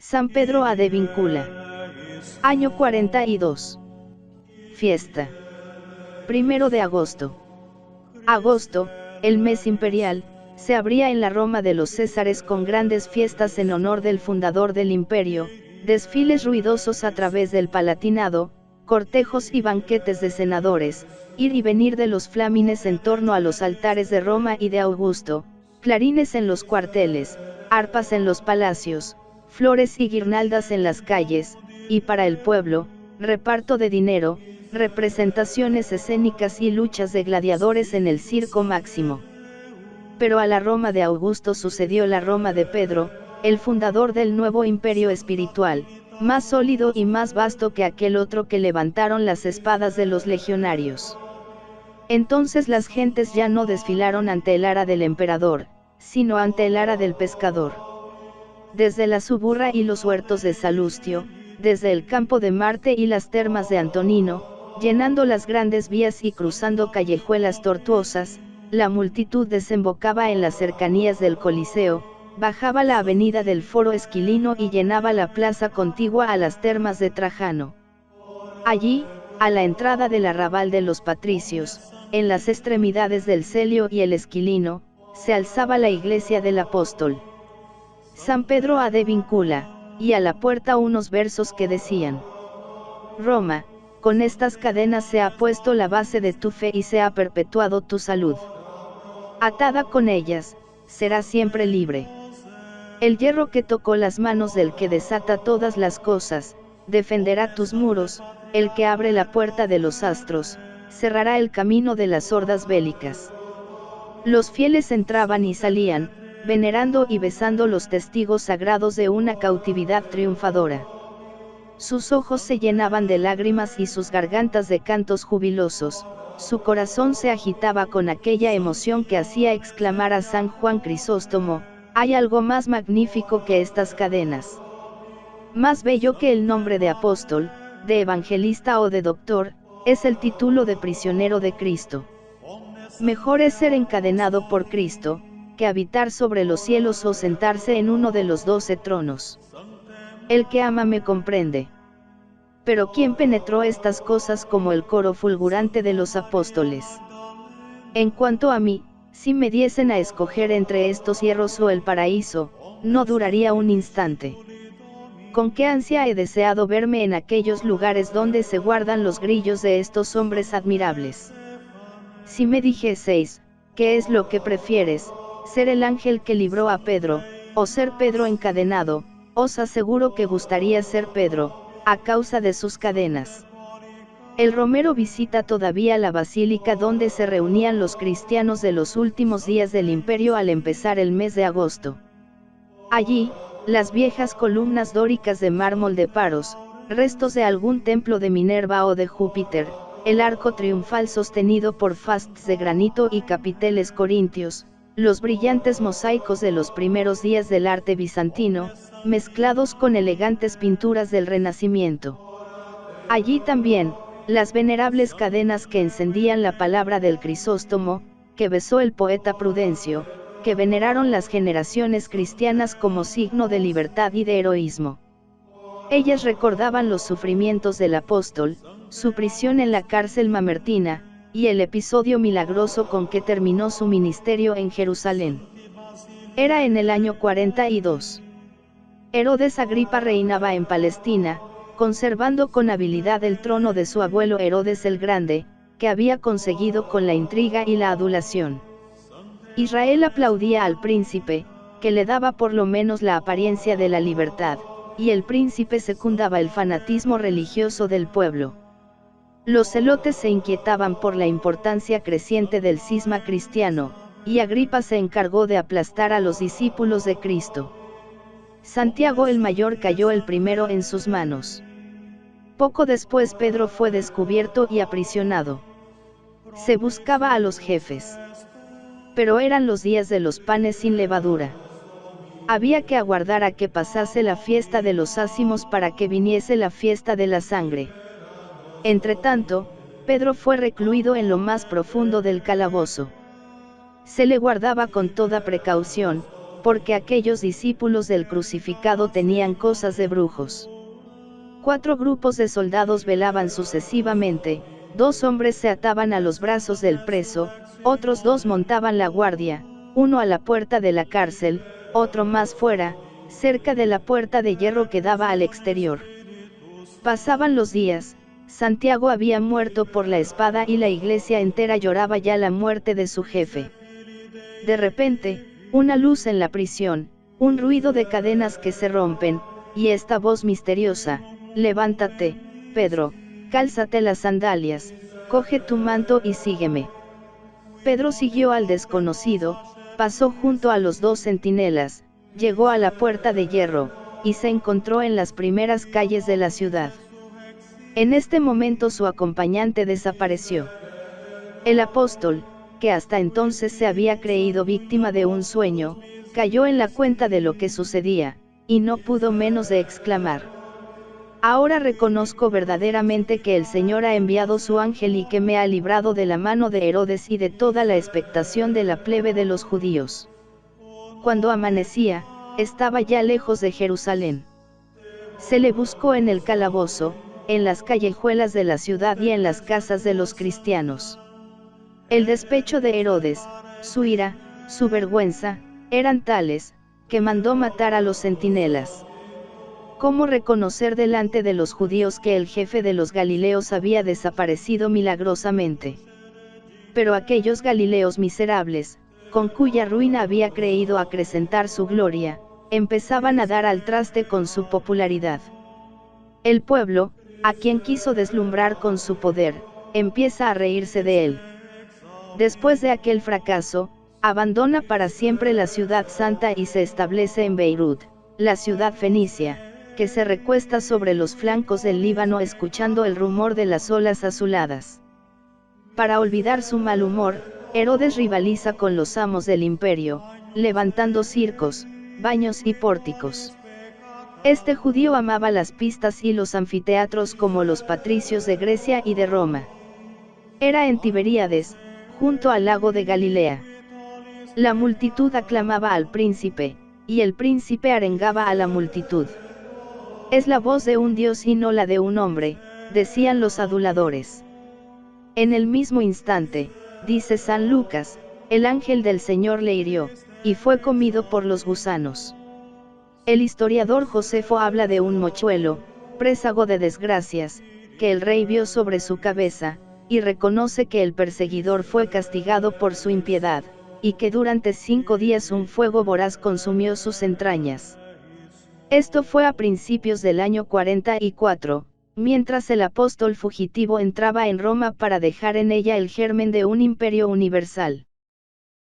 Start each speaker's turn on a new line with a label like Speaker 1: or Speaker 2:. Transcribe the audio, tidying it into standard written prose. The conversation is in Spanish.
Speaker 1: San Pedro de Vincula. Año 42. Fiesta. 1 de agosto. Agosto, el mes imperial, se abría en la Roma de los Césares con grandes fiestas en honor del fundador del imperio, desfiles ruidosos a través del Palatinado, cortejos y banquetes de senadores, ir y venir de los flamines en torno a los altares de Roma y de Augusto, clarines en los cuarteles, arpas en los palacios, flores y guirnaldas en las calles, y para el pueblo, reparto de dinero, representaciones escénicas y luchas de gladiadores en el Circo Máximo. Pero a la Roma de Augusto sucedió la Roma de Pedro, el fundador del nuevo imperio espiritual, más sólido y más vasto que aquel otro que levantaron las espadas de los legionarios. Entonces las gentes ya no desfilaron ante el ara del emperador, sino ante el ara del pescador. Desde la Suburra y los huertos de Salustio, desde el campo de Marte y las termas de Antonino, llenando las grandes vías y cruzando callejuelas tortuosas, la multitud desembocaba en las cercanías del Coliseo, bajaba la avenida del Foro Esquilino y llenaba la plaza contigua a las termas de Trajano. Allí, a la entrada del arrabal de los patricios, en las extremidades del Celio y el Esquilino, se alzaba la iglesia del apóstol San Pedro de Vincula, y a la puerta unos versos que decían: Roma, con estas cadenas se ha puesto la base de tu fe y se ha perpetuado tu salud. Atada con ellas, será siempre libre. El hierro que tocó las manos del que desata todas las cosas, defenderá tus muros, el que abre la puerta de los astros, cerrará el camino de las hordas bélicas. Los fieles entraban y salían, venerando y besando los testigos sagrados de una cautividad triunfadora. Sus ojos se llenaban de lágrimas y sus gargantas de cantos jubilosos, su corazón se agitaba con aquella emoción que hacía exclamar a San Juan Crisóstomo: hay algo más magnífico que estas cadenas. Más bello que el nombre de apóstol, de evangelista o de doctor, es el título de prisionero de Cristo. Mejor es ser encadenado por Cristo, que habitar sobre los cielos o sentarse en uno de los 12 tronos. El que ama me comprende. Pero ¿quién penetró estas cosas como el coro fulgurante de los apóstoles? En cuanto a mí, si me diesen a escoger entre estos hierros o el paraíso, no duraría un instante. Con qué ansia he deseado verme en aquellos lugares donde se guardan los grillos de estos hombres admirables. Si me dijeseis, ¿qué es lo que prefieres, ser el ángel que libró a Pedro, o ser Pedro encadenado? Os aseguro que gustaría ser Pedro, a causa de sus cadenas. El romero visita todavía la basílica donde se reunían los cristianos de los últimos días del imperio al empezar el mes de agosto. Allí, las viejas columnas dóricas de mármol de Paros, restos de algún templo de Minerva o de Júpiter, el arco triunfal sostenido por fasces de granito y capiteles corintios, los brillantes mosaicos de los primeros días del arte bizantino, mezclados con elegantes pinturas del Renacimiento. Allí también, las venerables cadenas que encendían la palabra del Crisóstomo, que besó el poeta Prudencio, que veneraron las generaciones cristianas como signo de libertad y de heroísmo. Ellas recordaban los sufrimientos del apóstol, su prisión en la cárcel mamertina, y el episodio milagroso con que terminó su ministerio en Jerusalén. Era en el año 42. Herodes Agripa reinaba en Palestina, conservando con habilidad el trono de su abuelo Herodes el Grande, que había conseguido con la intriga y la adulación. Israel aplaudía al príncipe, que le daba por lo menos la apariencia de la libertad, y el príncipe secundaba el fanatismo religioso del pueblo. Los celotes se inquietaban por la importancia creciente del cisma cristiano, y Agripa se encargó de aplastar a los discípulos de Cristo. Santiago el Mayor cayó el primero en sus manos. Poco después Pedro fue descubierto y aprisionado. Se buscaba a los jefes. Pero eran los días de los panes sin levadura. Había que aguardar a que pasase la fiesta de los ácimos para que viniese la fiesta de la sangre. Entretanto, Pedro fue recluido en lo más profundo del calabozo. Se le guardaba con toda precaución, porque aquellos discípulos del crucificado tenían cosas de brujos. 4 grupos de soldados velaban sucesivamente, 2 hombres se ataban a los brazos del preso, otros 2 montaban la guardia, uno a la puerta de la cárcel, otro más fuera, cerca de la puerta de hierro que daba al exterior. Pasaban los días, Santiago había muerto por la espada y la iglesia entera lloraba ya la muerte de su jefe. De repente, una luz en la prisión, un ruido de cadenas que se rompen, y esta voz misteriosa: levántate, Pedro, cálzate las sandalias, coge tu manto y sígueme. Pedro siguió al desconocido, pasó junto a los 2 centinelas, llegó a la puerta de hierro, y se encontró en las primeras calles de la ciudad. En este momento su acompañante desapareció. El apóstol, que hasta entonces se había creído víctima de un sueño, cayó en la cuenta de lo que sucedía, y no pudo menos de exclamar: ahora reconozco verdaderamente que el Señor ha enviado su ángel y que me ha librado de la mano de Herodes y de toda la expectación de la plebe de los judíos. Cuando amanecía, estaba ya lejos de Jerusalén. Se le buscó en el calabozo, en las callejuelas de la ciudad y en las casas de los cristianos. El despecho de Herodes, su ira, su vergüenza, eran tales, que mandó matar a los centinelas. ¿Cómo reconocer delante de los judíos que el jefe de los Galileos había desaparecido milagrosamente? Pero aquellos Galileos miserables, con cuya ruina había creído acrecentar su gloria, empezaban a dar al traste con su popularidad. El pueblo, a quien quiso deslumbrar con su poder, empieza a reírse de él. Después de aquel fracaso, abandona para siempre la ciudad santa y se establece en Beirut, la ciudad fenicia, que se recuesta sobre los flancos del Líbano escuchando el rumor de las olas azuladas. Para olvidar su mal humor, Herodes rivaliza con los amos del imperio, levantando circos, baños y pórticos. Este judío amaba las pistas y los anfiteatros como los patricios de Grecia y de Roma. Era en Tiberíades, junto al lago de Galilea. La multitud aclamaba al príncipe, y el príncipe arengaba a la multitud. Es la voz de un dios y no la de un hombre, decían los aduladores. En el mismo instante, dice San Lucas, el ángel del Señor le hirió, y fue comido por los gusanos. El historiador Josefo habla de un mochuelo, présago de desgracias, que el rey vio sobre su cabeza, y reconoce que el perseguidor fue castigado por su impiedad, y que durante 5 días un fuego voraz consumió sus entrañas. Esto fue a principios del año 44, mientras el apóstol fugitivo entraba en Roma para dejar en ella el germen de un imperio universal.